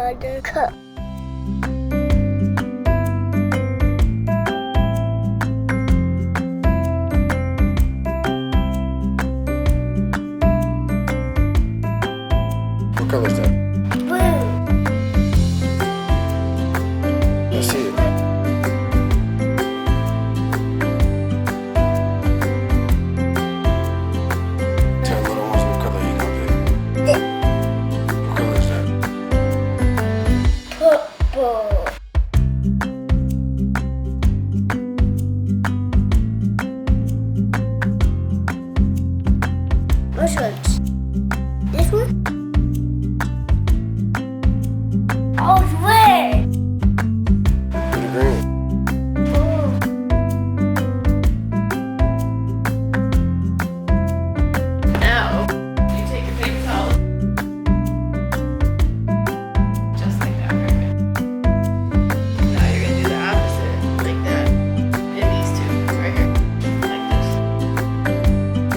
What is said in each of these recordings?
water cup. What color is that? Blue. Let's see it. Tell little ones what color you gonna get. What color is that? Purple. Which ones? This one? Oh, it's red. Pretty green. Oh. Now, you take your paper towel. Just like that, perfect. Now you're gonna do the opposite, like that. And these two, right here. Like this. And then put this one like this.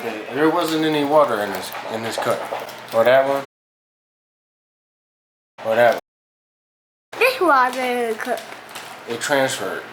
Okay, there wasn't any water in this cup. Or that one. Or that one. This water cup. It transferred.